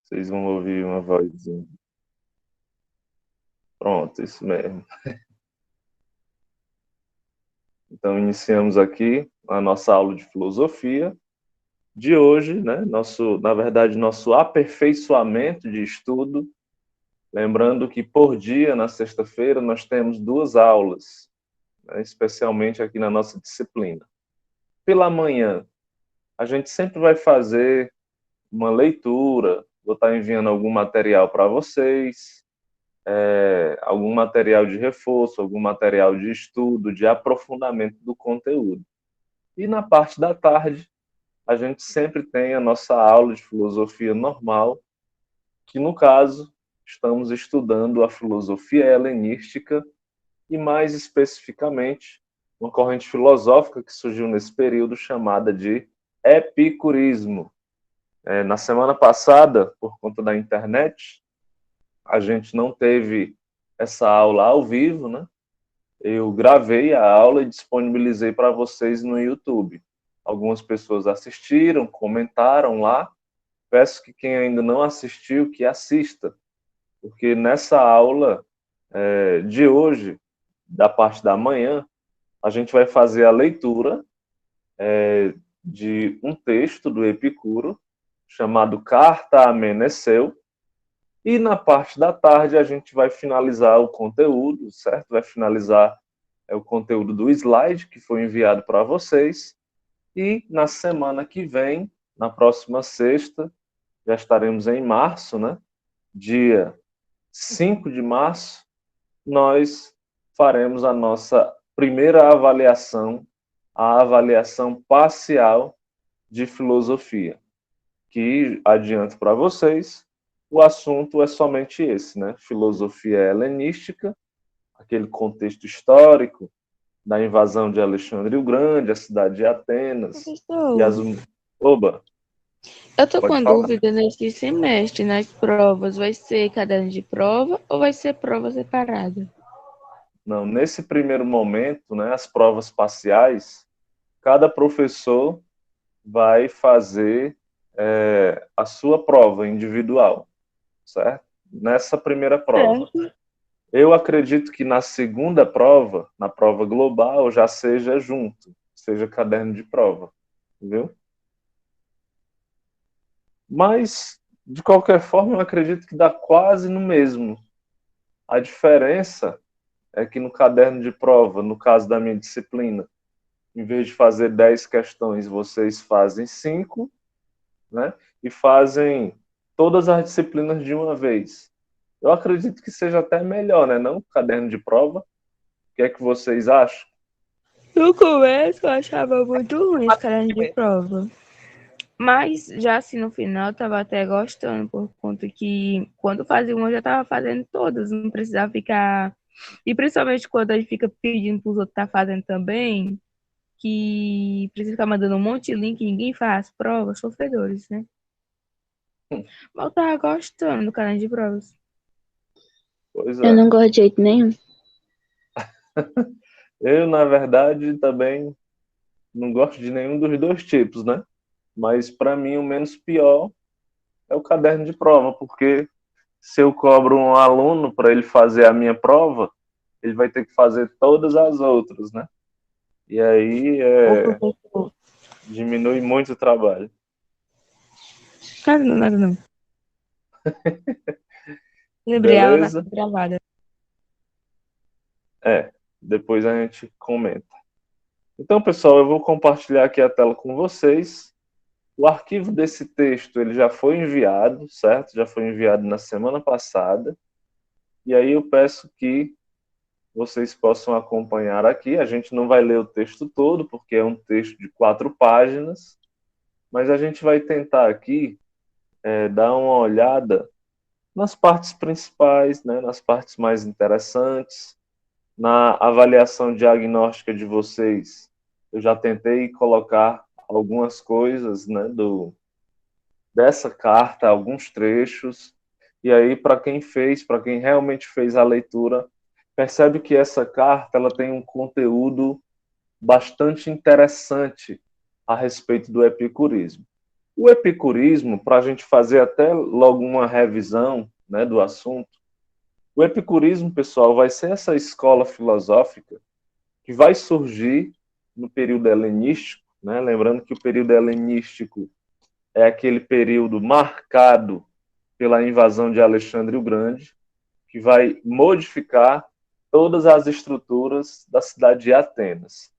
Vocês vão ouvir uma vozinha. Pronto, isso mesmo. Então, iniciamos aqui a nossa aula de filosofia de hoje, né? Nosso aperfeiçoamento de estudo. Lembrando que por dia, na sexta-feira, nós temos duas aulas, né? Especialmente aqui na nossa disciplina. Pela manhã, a gente sempre vai fazer uma leitura, vou estar enviando algum material para vocês, algum material de reforço, algum material de estudo, de aprofundamento do conteúdo. E na parte da tarde, a gente sempre tem a nossa aula de filosofia normal, que no caso, estamos estudando a filosofia helenística e mais especificamente uma corrente filosófica que surgiu nesse período chamada de epicurismo. Na semana passada, por conta da internet, a gente não teve essa aula ao vivo, né? Eu gravei a aula e disponibilizei para vocês no YouTube. Algumas pessoas assistiram, comentaram lá. Peço que quem ainda não assistiu, que assista, porque nessa aula de hoje, da parte da manhã, a gente vai fazer a leitura de um texto do Epicuro, chamado Carta a Meneceu, e na parte da tarde a gente vai finalizar o conteúdo, certo? Vai finalizar o conteúdo do slide que foi enviado para vocês. E na semana que vem, na próxima sexta, já estaremos em março, né? Dia 5 de março, nós faremos a nossa primeira avaliação, a avaliação parcial de filosofia, que adianto para vocês, o assunto é somente esse, né? Filosofia helenística, aquele contexto histórico da invasão de Alexandre o Grande, a cidade de Atenas e as... Professor, Oba, eu tô pode com falar. dúvida nesse semestre, nas provas, vai ser caderno de prova ou vai ser prova separada? Não, nesse primeiro momento, né, as provas parciais, cada professor vai fazer a sua prova individual, certo? Nessa primeira prova. Certo. Eu acredito que na segunda prova, na prova global, já seja junto, seja caderno de prova, viu? Mas, de qualquer forma, eu acredito que dá quase no mesmo. A diferença é que no caderno de prova, no caso da minha disciplina, em vez de fazer 10 questões, vocês fazem 5, né? E fazem todas as disciplinas de uma vez. Eu acredito que seja até melhor, né? Não caderno de prova. O que é que vocês acham? No começo eu achava muito ruim esse caderno de prova. Mas já assim no final eu tava até gostando, por conta que quando fazia uma eu já tava fazendo todas, não precisava ficar. E principalmente quando a gente fica pedindo pros outros estar fazendo também, que precisa ficar mandando um monte de link e ninguém faz provas, sofredores, né? Mas eu tava gostando do caderno de provas. Pois Eu é. não gosto de jeito nenhum. Eu, na verdade, também não gosto de nenhum dos dois tipos, né? Mas, para mim, o menos pior é o caderno de prova, porque se eu cobro um aluno para ele fazer a minha prova, ele vai ter que fazer todas as outras, né? E aí Ô, professor. diminui muito o trabalho. Nada não, nada não. Lembrei, a aula tá Beleza? sendo gravada. Depois a gente comenta. Então, pessoal, eu vou compartilhar aqui a tela com vocês. O arquivo desse texto ele já foi enviado, certo? Já foi enviado na semana passada. E aí eu peço que vocês possam acompanhar aqui. A gente não vai ler o texto todo, porque é um texto de 4 páginas, mas a gente vai tentar aqui dar uma olhada nas partes principais, né? Nas partes mais interessantes, na avaliação diagnóstica de vocês. Eu já tentei colocar algumas coisas, né, dessa carta, alguns trechos, e aí para quem realmente fez a leitura, percebe que essa carta ela tem um conteúdo bastante interessante a respeito do epicurismo. O epicurismo, para a gente fazer até logo uma revisão, né, do assunto, o epicurismo, pessoal, vai ser essa escola filosófica que vai surgir no período helenístico, né? Lembrando que o período helenístico é aquele período marcado pela invasão de Alexandre o Grande, que vai modificar todas as estruturas da cidade de Atenas.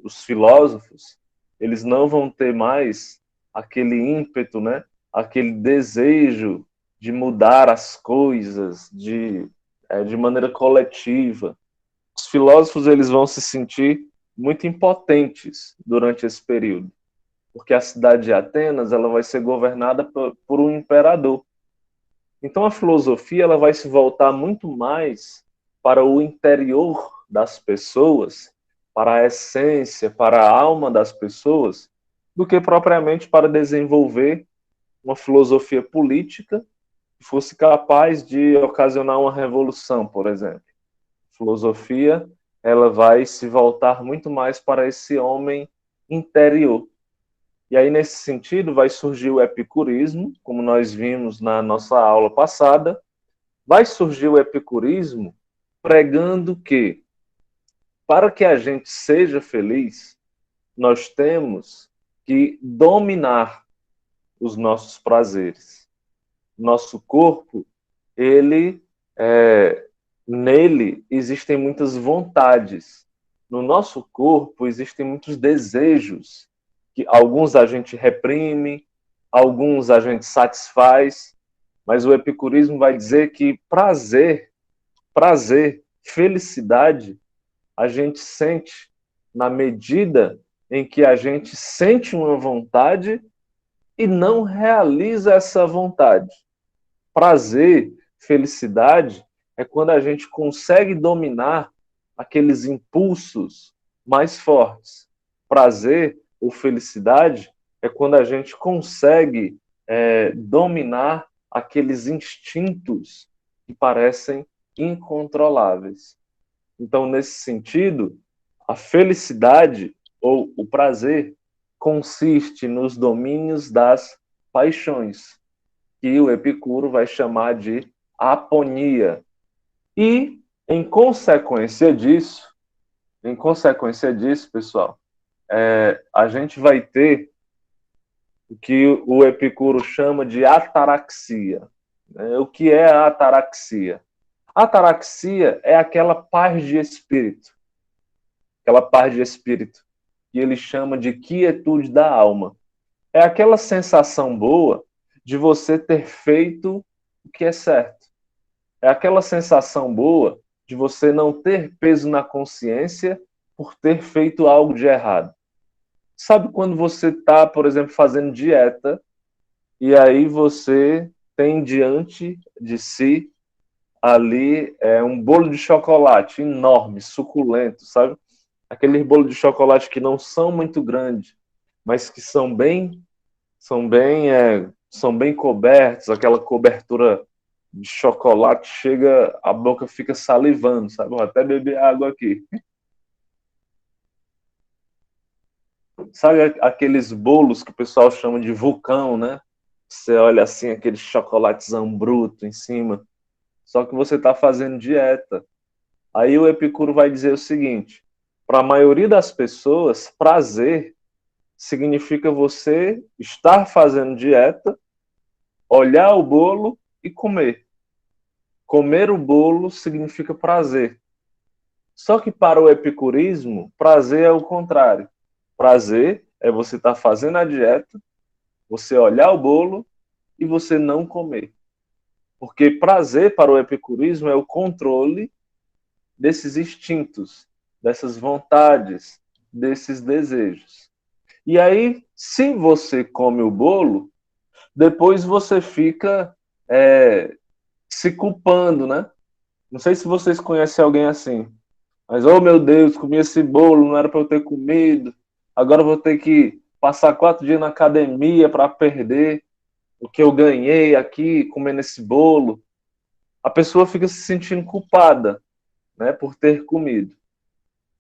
Os filósofos, eles não vão ter mais aquele ímpeto, né? Aquele desejo de mudar as coisas de maneira coletiva. Os filósofos, eles vão se sentir muito impotentes durante esse período, porque a cidade de Atenas, ela vai ser governada por um imperador. Então a filosofia, ela vai se voltar muito mais para o interior das pessoas, para a essência, para a alma das pessoas, do que propriamente para desenvolver uma filosofia política que fosse capaz de ocasionar uma revolução, por exemplo. A filosofia, ela vai se voltar muito mais para esse homem interior. E aí, nesse sentido, vai surgir o epicurismo, como nós vimos na nossa aula passada. Vai surgir o epicurismo pregando que, para que a gente seja feliz, nós temos que dominar os nossos prazeres. Nosso corpo, nele existem muitas vontades. No nosso corpo existem muitos desejos, que alguns a gente reprime, alguns a gente satisfaz, mas o epicurismo vai dizer que prazer, felicidade, a gente sente na medida em que a gente sente uma vontade e não realiza essa vontade. Prazer, felicidade, é quando a gente consegue dominar aqueles impulsos mais fortes. Prazer ou felicidade é quando a gente consegue dominar aqueles instintos que parecem incontroláveis. Então, nesse sentido, a felicidade ou o prazer consiste nos domínios das paixões, que o Epicuro vai chamar de aponia. E, em consequência disso, pessoal, a gente vai ter o que o Epicuro chama de ataraxia. O que é a ataraxia? A ataraxia é aquela paz de espírito que ele chama de quietude da alma. É aquela sensação boa de você ter feito o que é certo. É aquela sensação boa de você não ter peso na consciência por ter feito algo de errado. Sabe quando você está, por exemplo, fazendo dieta e aí você tem diante de si ali um bolo de chocolate enorme, suculento, sabe? Aqueles bolos de chocolate que não são muito grandes, mas que são bem cobertos, aquela cobertura de chocolate chega, a boca fica salivando, sabe? Vou até beber água aqui. Sabe aqueles bolos que o pessoal chama de vulcão, né? Você olha assim, aquele chocolatezão bruto em cima, só que você está fazendo dieta. Aí o Epicuro vai dizer o seguinte: para a maioria das pessoas, prazer significa você estar fazendo dieta, olhar o bolo e comer. Comer o bolo significa prazer. Só que para o epicurismo, prazer é o contrário. Prazer é você estar fazendo a dieta, você olhar o bolo e você não comer. Porque prazer para o epicurismo é o controle desses instintos, dessas vontades, desses desejos. E aí, se você come o bolo, depois você fica se culpando, né? Não sei se vocês conhecem alguém assim, mas, oh meu Deus, comi esse bolo, não era para eu ter comido, agora eu vou ter que passar 4 dias na academia para perder o que eu ganhei aqui comendo esse bolo. A pessoa fica se sentindo culpada, né, por ter comido.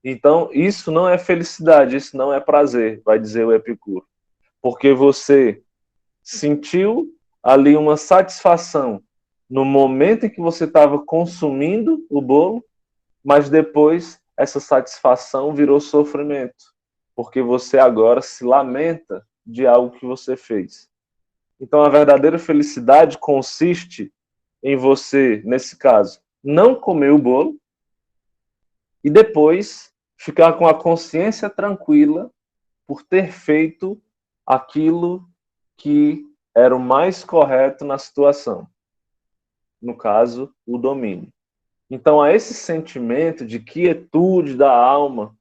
Então, isso não é felicidade, isso não é prazer, vai dizer o Epicuro. Porque você sentiu ali uma satisfação no momento em que você estava consumindo o bolo, mas depois essa satisfação virou sofrimento, porque você agora se lamenta de algo que você fez. Então, a verdadeira felicidade consiste em você, nesse caso, não comer o bolo e depois ficar com a consciência tranquila por ter feito aquilo que era o mais correto na situação. No caso, o domínio. Então, a esse sentimento de quietude da alma,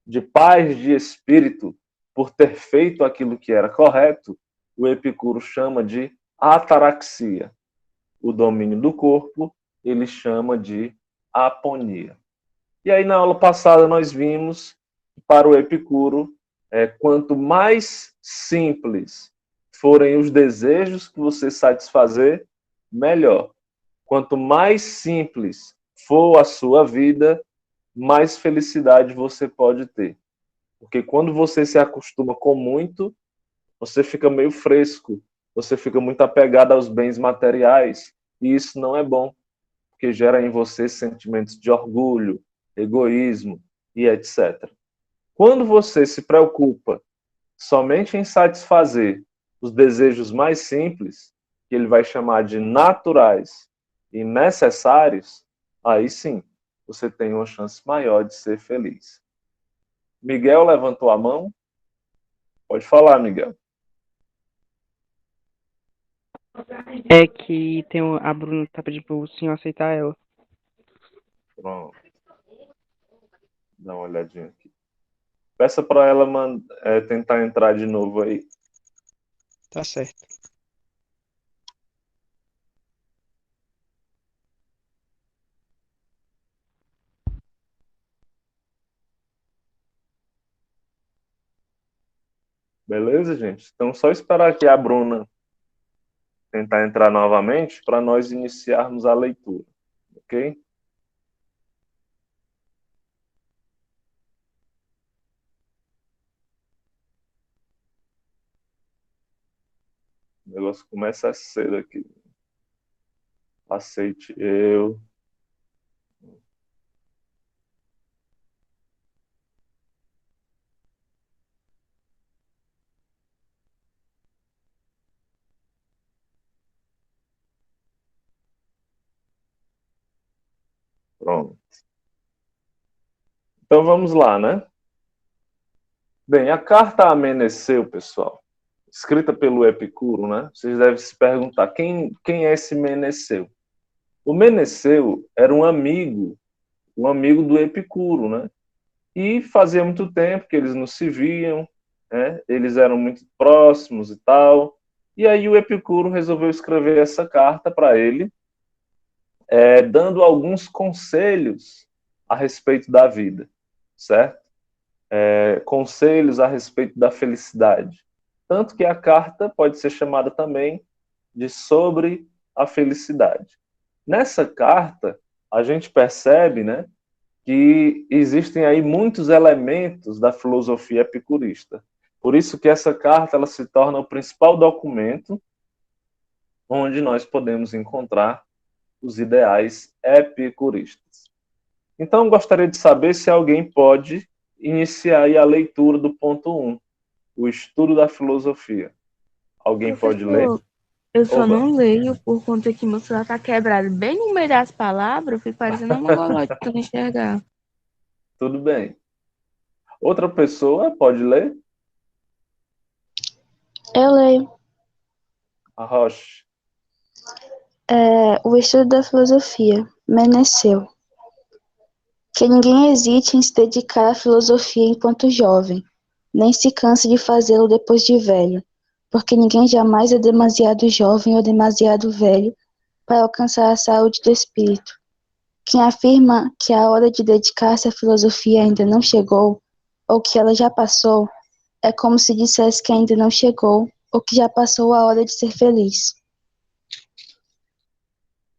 de paz de espírito, por ter feito aquilo que era correto, o Epicuro chama de ataraxia. O domínio do corpo, ele chama de aponia. E aí, na aula passada, nós vimos que para o Epicuro, quanto mais simples forem os desejos que você satisfazer, melhor. Quanto mais simples for a sua vida, mais felicidade você pode ter. Porque quando você se acostuma com muito, você fica meio fresco, você fica muito apegado aos bens materiais, e isso não é bom, porque gera em você sentimentos de orgulho, egoísmo e etc. Quando você se preocupa somente em satisfazer os desejos mais simples, que ele vai chamar de naturais e necessários, aí sim, você tem uma chance maior de ser feliz. Miguel levantou a mão. Pode falar, Miguel. É que tem a Bruna tá pedindo pro senhor aceitar ela. Pronto. Dá uma olhadinha aqui. Peça para ela tentar entrar de novo aí. Tá certo. Beleza, gente? Então, só esperar aqui a Bruna tentar entrar novamente para nós iniciarmos a leitura. Ok? O negócio começa cedo aqui. Aceite eu. Pronto. Então vamos lá, né? Bem, a carta a Meneceu, pessoal, escrita pelo Epicuro, né? Vocês devem se perguntar, quem é esse Meneceu? O Meneceu era um amigo do Epicuro, né? E fazia muito tempo que eles não se viam, né? Eles eram muito próximos e tal. E aí o Epicuro resolveu escrever essa carta para ele, dando alguns conselhos a respeito da vida, certo? Conselhos a respeito da felicidade. Tanto que a carta pode ser chamada também de Sobre a Felicidade. Nessa carta, a gente percebe, né, que existem aí muitos elementos da filosofia epicurista. Por isso que essa carta ela se torna o principal documento onde nós podemos encontrar os ideais epicuristas. Então, gostaria de saber se alguém pode iniciar aí a leitura do ponto 1, o estudo da filosofia. Alguém pode ler? Eu só não leio por conta que meu celular tá quebrado. Bem no meio das palavras, eu fico parecendo uma mongoloide tentando enxergar. Tudo bem. Outra pessoa pode ler? Eu leio. A Rocha. O estudo da filosofia, Meneceu. Que ninguém hesite em se dedicar à filosofia enquanto jovem, nem se canse de fazê-lo depois de velho, porque ninguém jamais é demasiado jovem ou demasiado velho para alcançar a saúde do espírito. Quem afirma que a hora de dedicar-se à filosofia ainda não chegou, ou que ela já passou, é como se dissesse que ainda não chegou, ou que já passou a hora de ser feliz.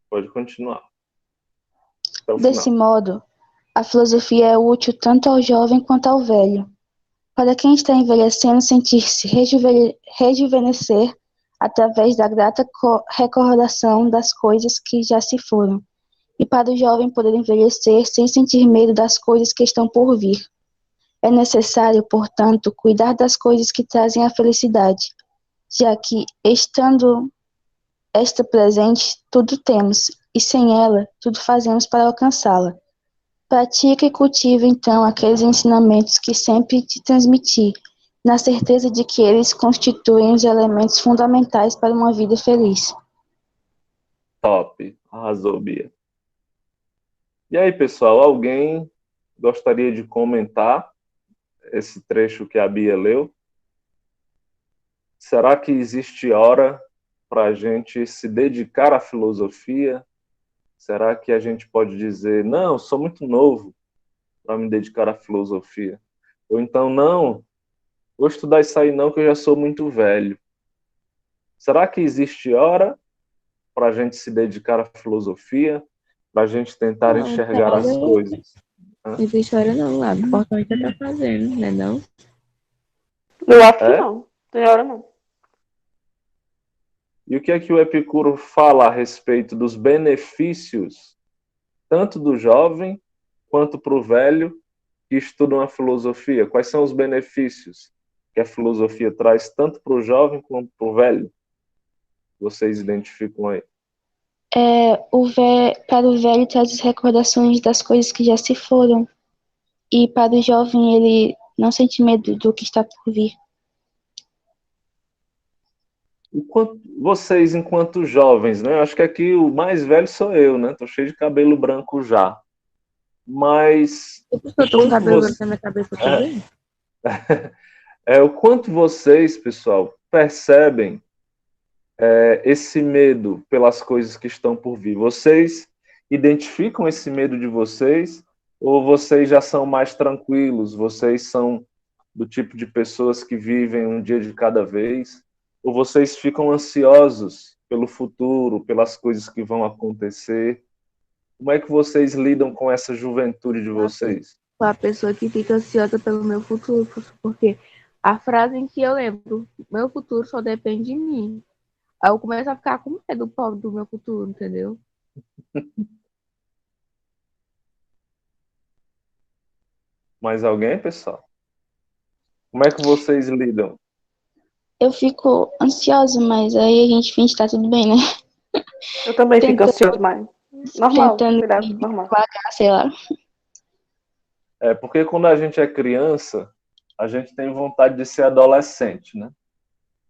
Pode continuar. Desse modo, a filosofia é útil tanto ao jovem quanto ao velho. Para quem está envelhecendo, sentir-se rejuvenescer através da grata recordação das coisas que já se foram, e para o jovem poder envelhecer sem sentir medo das coisas que estão por vir. É necessário, portanto, cuidar das coisas que trazem a felicidade, já que, estando esta presente, tudo temos, e sem ela, tudo fazemos para alcançá-la. Pratica e cultiva, então, aqueles ensinamentos que sempre te transmiti, na certeza de que eles constituem os elementos fundamentais para uma vida feliz. Top. Arrasou, Bia. E aí, pessoal, alguém gostaria de comentar esse trecho que a Bia leu? Será que existe hora para a gente se dedicar à filosofia? Será que a gente pode dizer, não, sou muito novo para me dedicar à filosofia? Ou então, não, vou estudar isso aí não, que eu já sou muito velho. Será que existe hora para a gente se dedicar à filosofia? Para a gente tentar Não, enxergar as coisas? não existe hora não, lá. O importante é estar fazendo, né não? Eu acho que não. Tem hora não. E o que é que o Epicuro fala a respeito dos benefícios, tanto do jovem quanto para o velho que estudam a filosofia? Quais são os benefícios que a filosofia traz tanto para o jovem quanto para o velho? Vocês identificam aí? Para o velho traz as recordações das coisas que já se foram, e para o jovem ele não sente medo do que está por vir. Vocês, enquanto jovens, né? Acho que aqui o mais velho sou eu, né? Tô cheio de cabelo branco já. Mas Eu tô com cabelo branco na minha cabeça também. o quanto vocês, pessoal, percebem esse medo pelas coisas que estão por vir? Vocês identificam esse medo de vocês ou vocês já são mais tranquilos? Vocês são do tipo de pessoas que vivem um dia de cada vez? Ou vocês ficam ansiosos pelo futuro, pelas coisas que vão acontecer? Como é que vocês lidam com essa juventude de vocês? A pessoa que fica ansiosa pelo meu futuro, porque a frase em que eu lembro, meu futuro só depende de mim. Aí eu começo a ficar com medo do meu futuro, entendeu? Mais alguém, pessoal? Como é que vocês lidam? Eu fico ansiosa, mas aí a gente finge que tá tudo bem, né? Eu também fico ansioso, mas normal. Tentando Cuidado, normal. devagar, sei lá. Porque quando a gente é criança, a gente tem vontade de ser adolescente, né?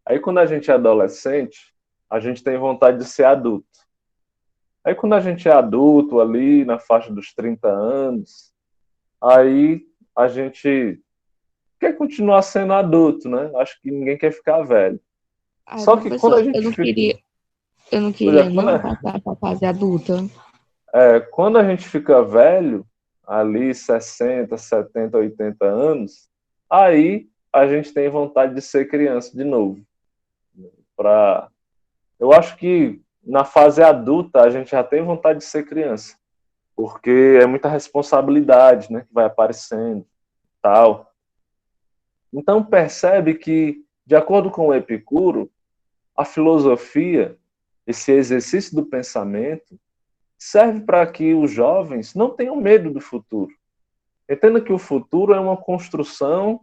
Aí quando a gente é adolescente, a gente tem vontade de ser adulto. Aí quando a gente é adulto, ali na faixa dos 30 anos, aí a gente quer continuar sendo adulto, né? Acho que ninguém quer ficar velho. Só que quando a gente eu não queria não passar pra fase adulta. quando a gente fica velho, ali 60, 70, 80 anos, aí a gente tem vontade de ser criança de novo. Eu acho que na fase adulta a gente já tem vontade de ser criança, porque é muita responsabilidade, né, que vai aparecendo, tal. Então percebe que, de acordo com o Epicuro, a filosofia, esse exercício do pensamento, serve para que os jovens não tenham medo do futuro. Entenda que o futuro é uma construção,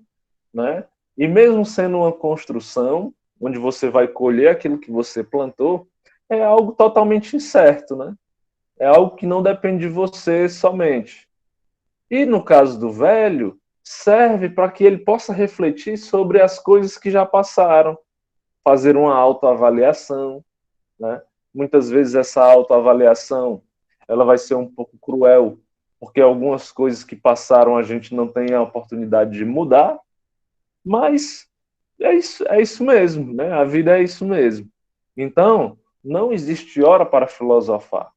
né? E mesmo sendo uma construção, onde você vai colher aquilo que você plantou, é algo totalmente incerto, né? É algo que não depende de você somente. E no caso do velho, serve para que ele possa refletir sobre as coisas que já passaram, fazer uma autoavaliação, né? Muitas vezes essa autoavaliação, ela vai ser um pouco cruel, porque algumas coisas que passaram a gente não tem a oportunidade de mudar, mas é isso mesmo, né? A vida é isso mesmo. Então, não existe hora para filosofar.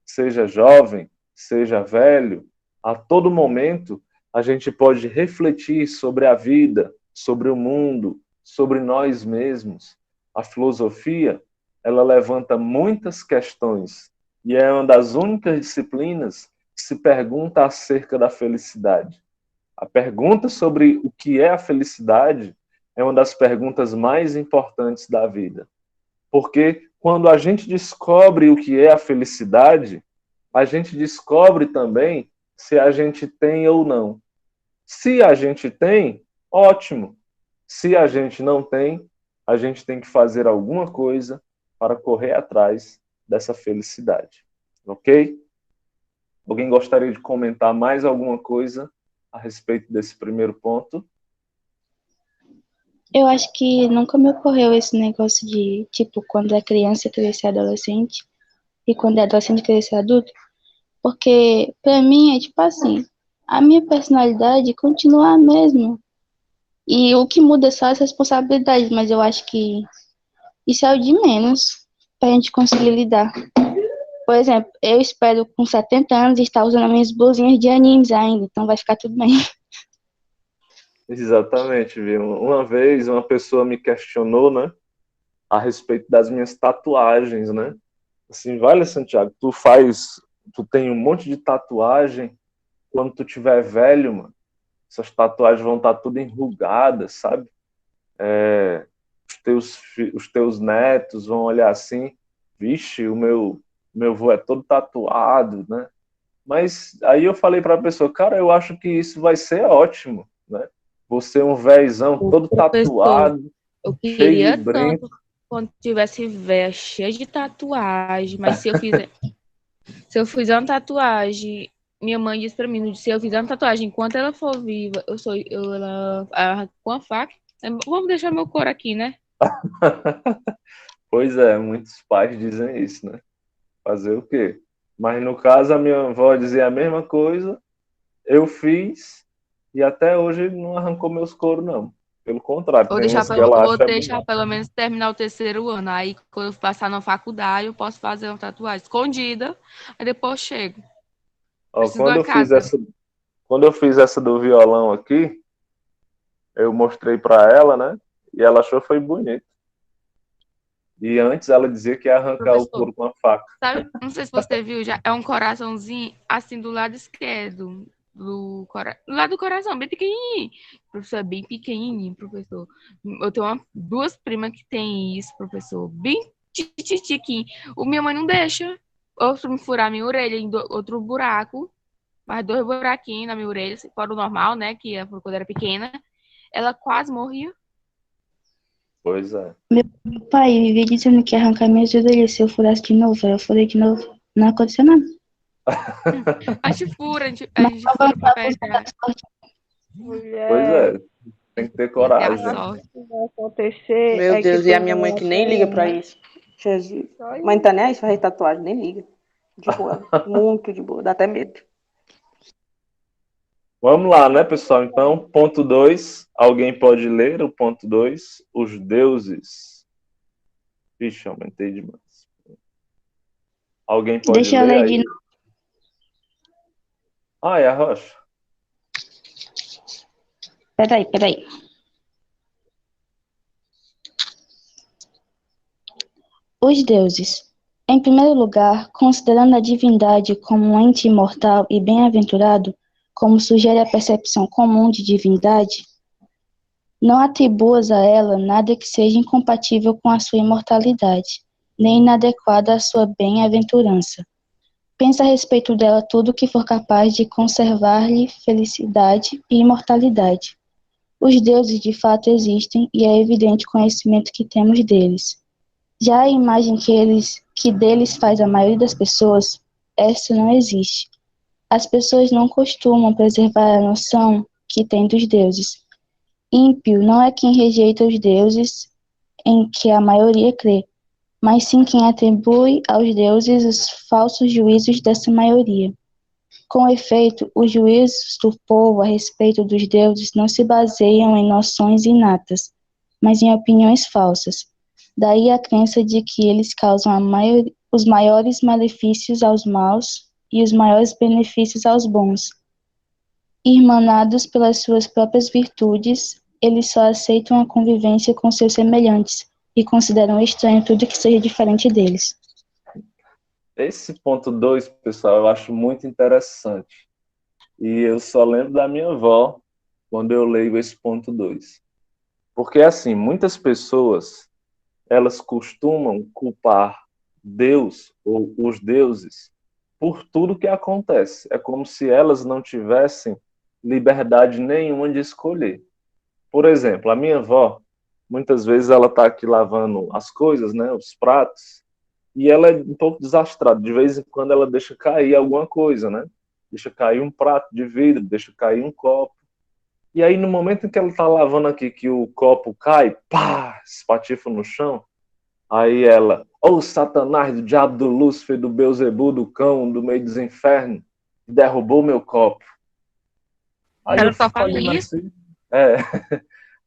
Seja jovem, seja velho, a todo momento a gente pode refletir sobre a vida, sobre o mundo, sobre nós mesmos. A filosofia, ela levanta muitas questões e é uma das únicas disciplinas que se pergunta acerca da felicidade. A pergunta sobre o que é a felicidade é uma das perguntas mais importantes da vida. Porque quando a gente descobre o que é a felicidade, a gente descobre também se a gente tem ou não. Se a gente tem, ótimo. Se a gente não tem, a gente tem que fazer alguma coisa para correr atrás dessa felicidade. Ok? Alguém gostaria de comentar mais alguma coisa a respeito desse primeiro ponto? Eu acho que nunca me ocorreu esse negócio de, tipo, quando é criança crescer adolescente e quando é adolescente crescer adulto, porque pra mim é tipo assim, a minha personalidade continua a mesma. E o que muda são as responsabilidades, mas eu acho que isso é o de menos pra gente conseguir lidar. Por exemplo, eu espero com 70 anos estar usando minhas blusinhas de animes ainda, então vai ficar tudo bem. Exatamente, viu? Uma vez uma pessoa me questionou, né, a respeito das minhas tatuagens, né? Assim, vale, Santiago, tu tem um monte de tatuagem, quando tu tiver velho, mano, essas tatuagens vão estar tudo enrugadas, sabe? Os teus netos vão olhar assim, vixe, meu avô é todo tatuado, né? Mas aí eu falei para a pessoa, cara, eu acho que isso vai ser ótimo, né? Você um véizão O todo professor, tatuado, eu cheio de queria tanto brinco. quando tivesse véia cheia de tatuagem, mas se eu fizer uma tatuagem, minha mãe disse pra mim, se eu fizer uma tatuagem enquanto ela for viva, ela com a faca, vamos deixar meu couro aqui, né? Pois é, muitos pais dizem isso, né? Fazer o quê? Mas no caso, a minha avó dizia a mesma coisa, eu fiz, e até hoje não arrancou meus coros, não. Pelo contrário, tem uns que ela Vou acha deixar bonito. pelo menos terminar o terceiro ano. Aí, quando eu passar na faculdade, eu posso fazer uma tatuagem escondida. Aí depois eu chego. Ó, Preciso de uma casa. quando eu fiz essa do violão aqui, eu mostrei para ela, né? E ela achou foi bonito. E antes ela dizia que ia arrancar o Professor, couro com a faca. sabe? Não sei se você viu, já é um coraçãozinho assim do lado esquerdo. Do lado do coração, bem pequenininho. Professor, é bem pequenininho, professor. Eu tenho duas primas que tem isso, professor. Bem titiquinho. O minha mãe não deixa. Ou se me furar minha orelha em outro buraco, mais dois buraquinhos na minha orelha, se for o normal, né? Que é quando era pequena. Ela quase morria. Pois é. Meu pai vivia dizendo que ia arrancar minhas orelhas se eu furasse de novo. Aí eu furei de novo. Não aconteceu nada. A gente fura, a Mas gente não fura pra vamos pegar. Pois Mulher, é, tem que ter Pra ter a coragem. sorte. o que vai acontecer Meu é que Deus, e a tu minha mãe vai que nem liga pra ter... isso. Jesus. Só Mãe isso. tá nem aí, fazer tatuagem, nem liga. De boa. Muito de boa, dá até medo. Vamos lá, né, pessoal? Então, ponto 2. Alguém pode ler o ponto 2? Os deuses. Vixe, aumentei demais. Alguém pode Deixa eu ler ler de aí? novo. Ah, é a Rocha. Peraí. Os deuses. Em primeiro lugar, considerando a divindade como um ente imortal e bem-aventurado, como sugere a percepção comum de divindade, não atribuas a ela nada que seja incompatível com a sua imortalidade, nem inadequado à sua bem-aventurança. Pensa a respeito dela tudo o que for capaz de conservar-lhe felicidade e imortalidade. Os deuses de fato existem e é evidente o conhecimento que temos deles. Já a imagem que deles faz a maioria das pessoas, essa não existe. As pessoas não costumam preservar a noção que têm dos deuses. Ímpio não é quem rejeita os deuses em que a maioria crê, mas sim quem atribui aos deuses os falsos juízos dessa maioria. Com efeito, os juízos do povo a respeito dos deuses não se baseiam em noções inatas, mas em opiniões falsas. Daí a crença de que eles causam os maiores malefícios aos maus e os maiores benefícios aos bons. Irmanados pelas suas próprias virtudes, eles só aceitam a convivência com seus semelhantes e consideram estranho tudo que seja diferente deles. Esse ponto 2, pessoal, eu acho muito interessante. E eu só lembro da minha avó quando eu leio esse ponto 2. Porque, assim, muitas pessoas, elas costumam culpar Deus ou os deuses por tudo que acontece. É como se elas não tivessem liberdade nenhuma de escolher. Por exemplo, a minha avó, muitas vezes ela está aqui lavando as coisas, né, os pratos, e ela é um pouco desastrada. De vez em quando ela deixa cair alguma coisa, né? Deixa cair um prato de vidro, deixa cair um copo. E aí, no momento em que ela está lavando aqui, que o copo cai, pá, espatifa no chão, aí ela, ô Satanás, do diabo, do Lúcifer, do Beuzebu, do cão, do meio dos infernos, derrubou meu copo. Aí Ela eu só fico fala olhando isso. assim, é,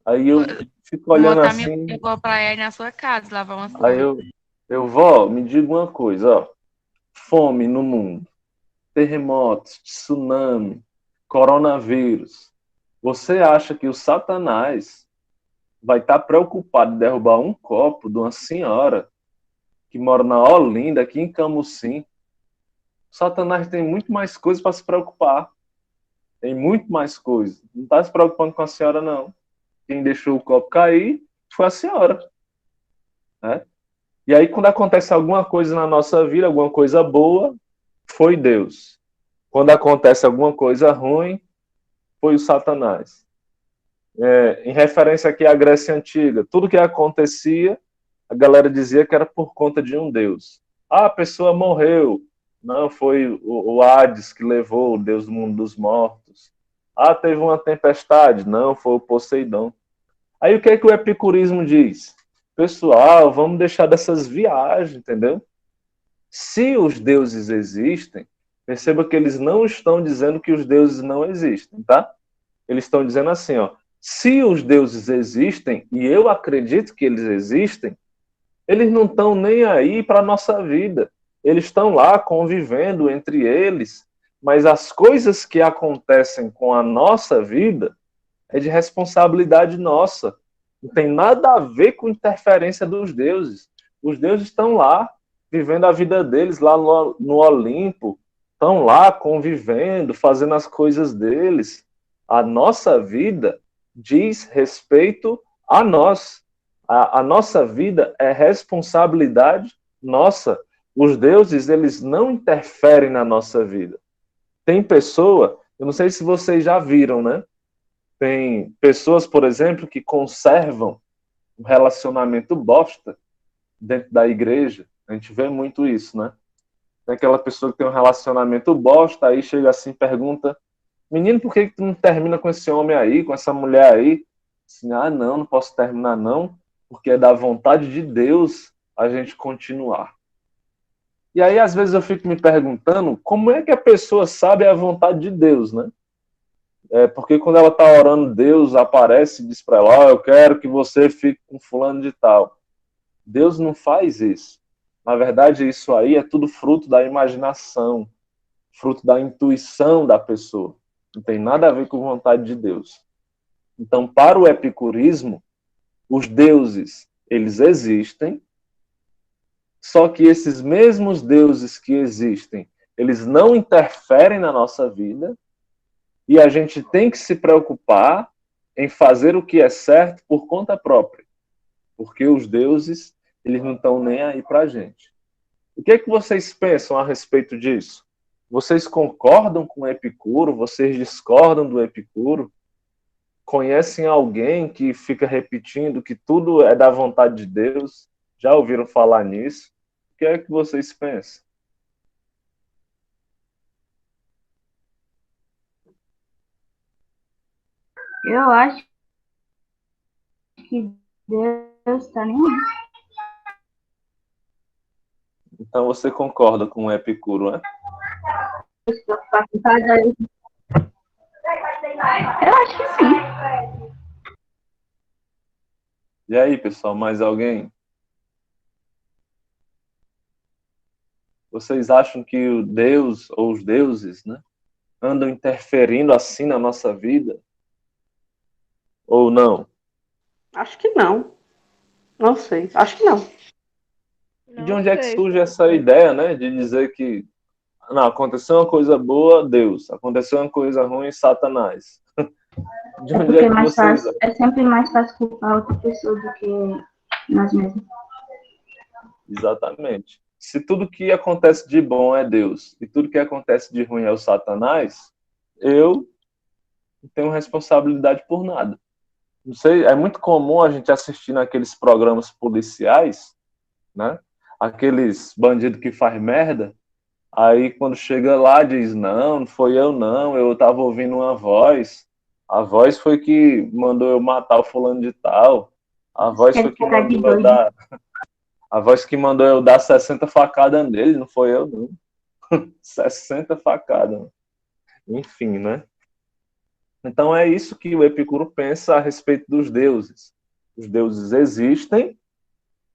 aí eu fico Vou olhando botar minha assim, avó pra ir na sua casa lavar umas aí coisas. vó, me diga uma coisa, ó, fome no mundo, terremotos, tsunami, coronavírus. Você acha que o Satanás vai estar preocupado em derrubar um copo de uma senhora que mora na Olinda, aqui em Camusim? O Satanás tem muito mais coisas para se preocupar. Tem muito mais coisas. Não está se preocupando com a senhora, não. Quem deixou o copo cair foi a senhora. Né? E aí, quando acontece alguma coisa na nossa vida, alguma coisa boa, foi Deus. Quando acontece alguma coisa ruim, foi o Satanás. Em referência aqui à Grécia Antiga, tudo que acontecia, a galera dizia que era por conta de um Deus. Ah, a pessoa morreu. Não, foi o Hades que levou, o Deus do mundo dos mortos. Ah, teve uma tempestade. Não, foi o Poseidon. Aí o que é que o epicurismo diz? Pessoal, vamos deixar dessas viagens, entendeu? Se os deuses existem, perceba que eles não estão dizendo que os deuses não existem, tá? Eles estão dizendo assim, ó, se os deuses existem, e eu acredito que eles existem, eles não estão nem aí para a nossa vida. Eles estão lá convivendo entre eles, mas as coisas que acontecem com a nossa vida é de responsabilidade nossa. Não tem nada a ver com interferência dos deuses. Os deuses estão lá, vivendo a vida deles lá no Olimpo, estão lá convivendo, fazendo as coisas deles. A nossa vida diz respeito a nós. A nossa vida é responsabilidade nossa. Os deuses, eles não interferem na nossa vida. Tem pessoa, eu não sei se vocês já viram, né? Tem pessoas, por exemplo, que conservam um relacionamento bosta dentro da igreja. A gente vê muito isso, né? Tem aquela pessoa que tem um relacionamento bosta, aí chega assim e pergunta: menino, por que tu não termina com esse homem aí, com essa mulher aí? Assim, ah, não posso terminar não, porque é da vontade de Deus a gente continuar. E aí, às vezes, eu fico me perguntando como é que a pessoa sabe a vontade de Deus, né? Porque quando ela está orando, Deus aparece e diz para ela: eu quero que você fique com fulano de tal. Deus não faz isso. Na verdade, isso aí é tudo fruto da imaginação, fruto da intuição da pessoa. Não tem nada a ver com vontade de Deus. Então, para o epicurismo, os deuses, eles existem, só que esses mesmos deuses que existem, eles não interferem na nossa vida, e a gente tem que se preocupar em fazer o que é certo por conta própria, porque os deuses, eles não estão nem aí para a gente. O que é que vocês pensam a respeito disso? Vocês concordam com o Epicuro? Vocês discordam do Epicuro? Conhecem alguém que fica repetindo que tudo é da vontade de Deus? Já ouviram falar nisso? O que é que vocês pensam? Eu acho que Deus está nem aí. Então você concorda com o Epicuro, né? Eu acho que sim. E aí, pessoal, mais alguém? Vocês acham que o Deus ou os deuses, né, andam interferindo assim na nossa vida? Ou não? Acho que não. Não sei. Acho que não. E de onde é que surge essa ideia, né, de dizer que não, aconteceu uma coisa boa, Deus. Aconteceu uma coisa ruim, Satanás. De onde é que vocês... É sempre mais fácil culpar outra pessoa do que nós mesmos. Exatamente. Se tudo que acontece de bom é Deus e tudo que acontece de ruim é o Satanás, eu não tenho responsabilidade por nada. Não sei, é muito comum a gente assistir naqueles programas policiais, né? Aqueles bandidos que faz merda, aí quando chega lá diz, não foi eu não, eu estava ouvindo uma voz, a voz foi que mandou eu matar o fulano de tal, a voz foi que mandou eu dar, a voz que mandou eu dar 60 facadas nele, não foi eu não. 60 facadas. Enfim, né? Então é isso que o Epicuro pensa a respeito dos deuses. Os deuses existem,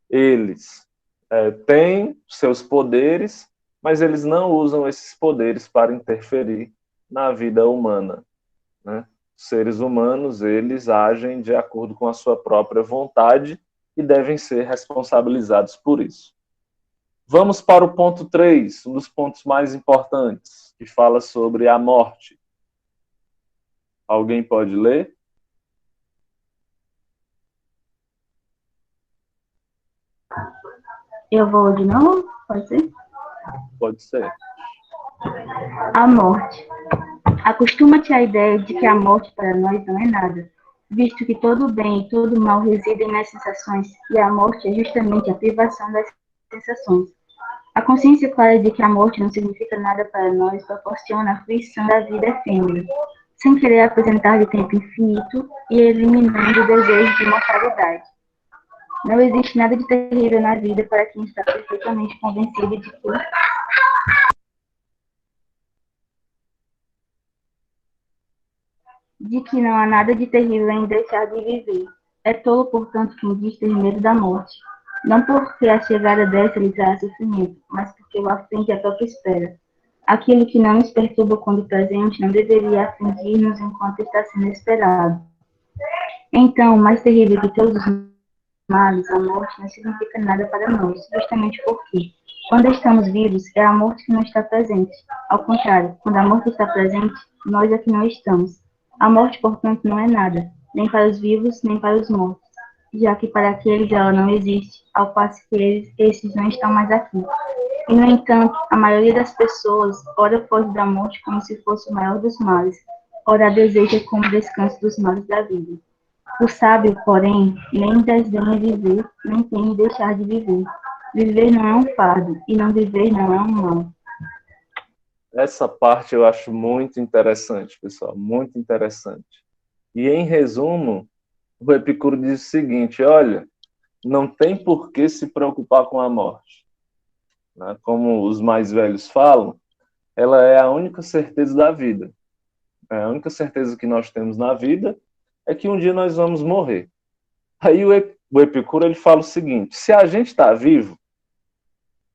eles têm seus poderes, mas eles não usam esses poderes para interferir na vida humana, né? Os seres humanos, eles agem de acordo com a sua própria vontade e devem ser responsabilizados por isso. Vamos para o ponto 3, um dos pontos mais importantes, que fala sobre a morte. Alguém pode ler? Eu vou de novo? Pode ser? Pode ser. A morte. Acostuma-te à ideia de que a morte para nós não é nada, visto que todo bem e todo mal residem nas sensações, e a morte é justamente a privação das sensações. A consciência clara de que a morte não significa nada para nós proporciona a fruição da vida efêmera, sem querer apresentar de tempo infinito e eliminando o desejo de mortalidade. Não existe nada de terrível na vida para quem está perfeitamente convencido de que não há nada de terrível em deixar de viver. É tolo, portanto, quem diz ter medo da morte. Não porque a chegada dessa lhe trará sofrimento, mas porque o aflige a própria espera. Aquilo que não nos perturba quando presente não deveria afligir-nos enquanto está sendo esperado. Então, mais terrível que todos os males, a morte não significa nada para nós, justamente porque, quando estamos vivos, é a morte que não está presente. Ao contrário, quando a morte está presente, nós é que não estamos. A morte, portanto, não é nada, nem para os vivos, nem para os mortos, já que para aqueles ela não existe, ao passo que esses não estão mais aqui. E, no entanto, a maioria das pessoas ora foge da morte como se fosse o maior dos males, ora a deseja como descanso dos males da vida. O sábio, porém, nem desdenha viver, nem teme deixar de viver. Viver não é um fardo, e não viver não é um mal. Essa parte eu acho muito interessante, pessoal, muito interessante. E, em resumo, o Epicuro diz o seguinte, olha, não tem por que se preocupar com a morte. Né? Como os mais velhos falam, ela é a única certeza da vida. A única certeza que nós temos na vida é que um dia nós vamos morrer. Aí o Epicuro ele fala o seguinte, se a gente está vivo,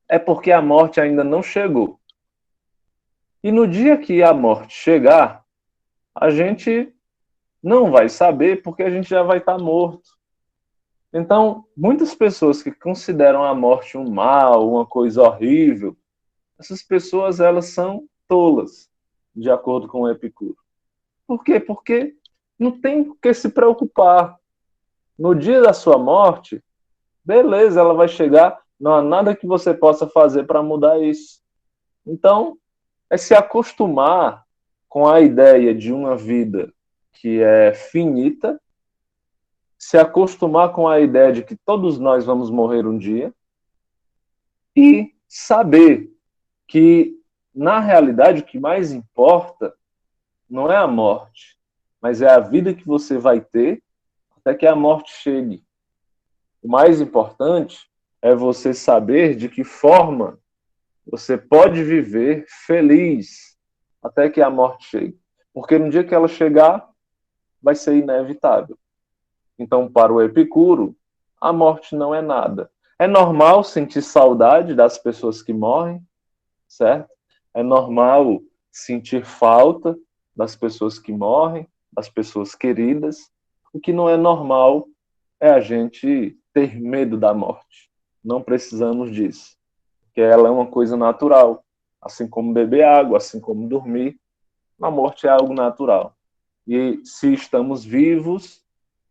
é porque a morte ainda não chegou. E no dia que a morte chegar, a gente não vai saber porque a gente já vai estar morto. Então, muitas pessoas que consideram a morte um mal, uma coisa horrível, essas pessoas elas são tolas, de acordo com o Epicuro. Por quê? Porque não tem por que se preocupar. No dia da sua morte, beleza, ela vai chegar, não há nada que você possa fazer para mudar isso. Então, é se acostumar com a ideia de uma vida que é finita, se acostumar com a ideia de que todos nós vamos morrer um dia e saber que, na realidade, o que mais importa não é a morte, mas é a vida que você vai ter até que a morte chegue. O mais importante é você saber de que forma você pode viver feliz até que a morte chegue. Porque no dia que ela chegar, vai ser inevitável. Então, para o Epicuro, a morte não é nada. É normal sentir saudade das pessoas que morrem, certo? É normal sentir falta das pessoas que morrem, das pessoas queridas. O que não é normal é a gente ter medo da morte. Não precisamos disso. Porque ela é uma coisa natural. Assim como beber água, assim como dormir, a morte é algo natural. E se estamos vivos,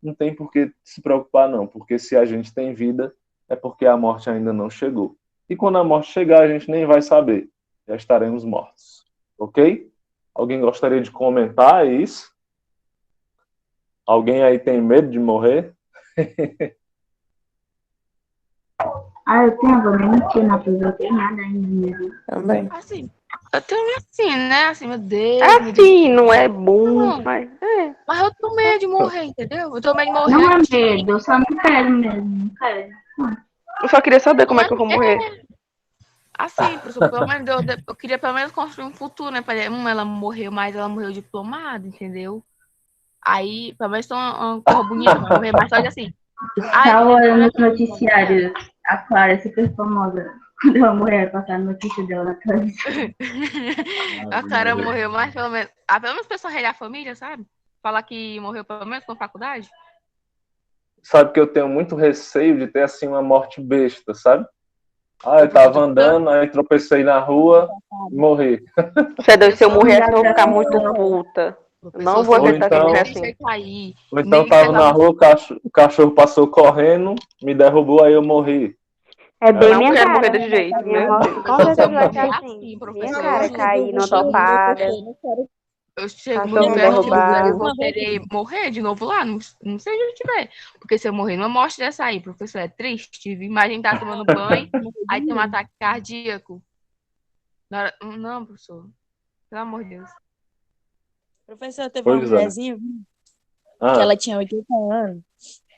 não tem por que se preocupar, não. Porque se a gente tem vida, é porque a morte ainda não chegou. E quando a morte chegar, a gente nem vai saber. Já estaremos mortos. Ok? Alguém gostaria de comentar isso? Alguém aí tem medo de morrer? Eu tenho, vou nem mentir, não aproveitei nada ainda mesmo. Também. Assim, eu tenho assim, né? Assim, meu Deus. É meu Deus. assim, não é bom, Não. mas Mas eu tô medo de morrer, entendeu? Eu tô medo de morrer. Não é medo, eu só não quero mesmo, não quero. eu só queria saber como é que eu vou morrer. Assim, professor, pelo menos eu queria pelo menos construir um futuro, né? Ela morreu, mas ela morreu diplomada, entendeu? Aí, pelo menos uma cor bonita, vai morrer mais só de assim. Tá olhando nos noticiários, a Clara é super famosa. Quando ela morrer, vai passar a notícia dela na televisão. A Clara morreu, mas pelo menos o pessoal da família, sabe? Falar que morreu pelo menos com faculdade. Sabe que eu tenho muito receio de ter assim uma morte besta, sabe? Eu tava andando, aí tropecei na rua e morri. Se eu morrer assim, eu vou ficar muito puta. Não vou aguentar se eu morrer assim. Ou então tava na rua, o cachorro passou correndo, me derrubou, aí eu morri. É bem Não minha quero cara. morrer desse jeito, Minha meu morte Deus. com certeza vai ser assim. Minha cara, cair numa topada. Eu chego Cachorro no inverno, derrubado. eu vou querer morrer de novo lá, não sei onde eu estiver. Porque se eu morrer numa morte dessa aí, professor, é triste. Imagina estar tomando banho, aí tem um ataque cardíaco. Não, professor. Pelo amor de Deus. Professor, teve uma Pois é. mulherzinha que ela tinha 80 anos.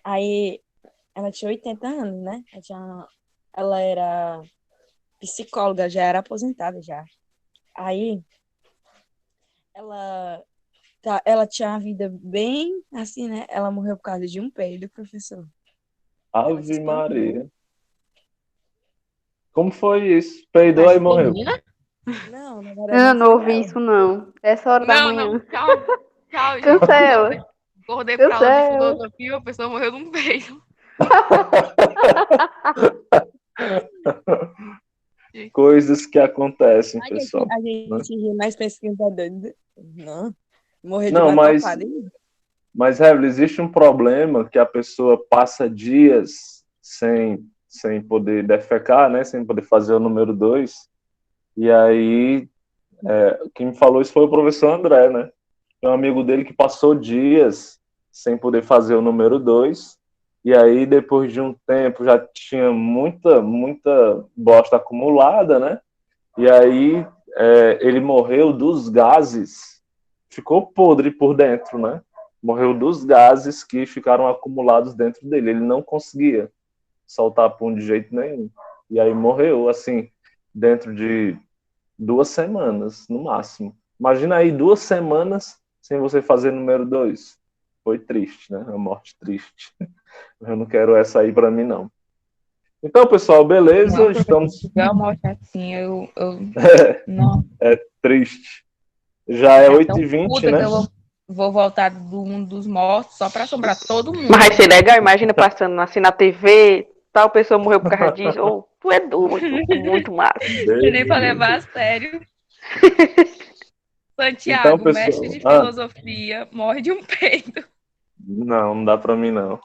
Aí, ela tinha 80 anos, né? Ela era psicóloga, já era aposentada já. Aí, ela tinha uma vida bem assim, né? Ela morreu por causa de um peido, professor. Ave Maria. Como foi isso? Peidou e morreu. Não, na Eu verdade não ouvi isso, não. 10 horas da manhã. Não, tchau, gente. Cancela. Acordei pra aula de Cancela. filosofia, a pessoa morreu num beijo. Coisas que acontecem, A pessoal. gente ri mais pesquisador. Não, morreu de Não, uma mas topada. Evelyn, existe um problema que a pessoa passa dias sem poder defecar, né? Sem poder fazer o número 2. E aí, quem me falou isso foi o professor André, né? Tem um amigo dele que passou dias sem poder fazer o número 2. E aí, depois de um tempo, já tinha muita bosta acumulada, né? E aí, ele morreu dos gases. Ficou podre por dentro, né? Morreu dos gases que ficaram acumulados dentro dele. Ele não conseguia soltar pum de jeito nenhum. E aí morreu, assim, dentro de 2 semanas, no máximo. Imagina aí 2 semanas sem você fazer número 2. Foi triste, né? Uma morte triste. Eu não quero essa aí para mim, não. Então, pessoal, beleza? Não, Estamos... uma morte assim, não. É triste. Já é 8h20, né? Que eu vou voltar do mundo dos mortos só pra assombrar todo mundo. Mas vai ser legal, imagina passando assim na TV, tal pessoa morreu por causa disso. Oh, tu é doido, muito massa. Eu nem pra levar a sério. Santiago, Então, pessoal, mestre de filosofia, morre de um peido. Não dá para mim, não.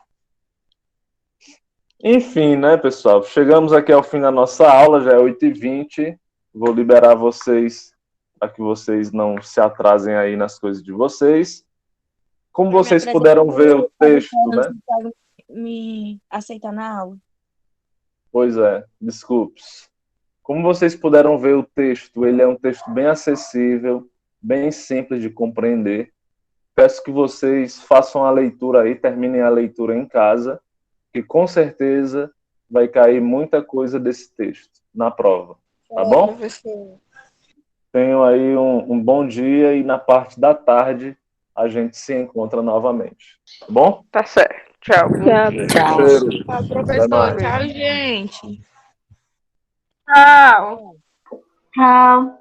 Enfim, né, pessoal? Chegamos aqui ao fim da nossa aula, já é 8h20. Vou liberar vocês para que vocês não se atrasem aí nas coisas de vocês. Como vocês puderam ver o texto, né? Me aceitar na aula. Pois é, desculpes. Como vocês puderam ver o texto, ele é um texto bem acessível, bem simples de compreender. Peço que vocês façam a leitura aí, terminem a leitura em casa, que com certeza vai cair muita coisa desse texto na prova, tá bom? Tenham aí um bom dia e na parte da tarde a gente se encontra novamente, tá bom? Tá certo. Tchau. Tchau. Cheiro. Tchau, professor. Tchau, gente. Tchau. Tchau.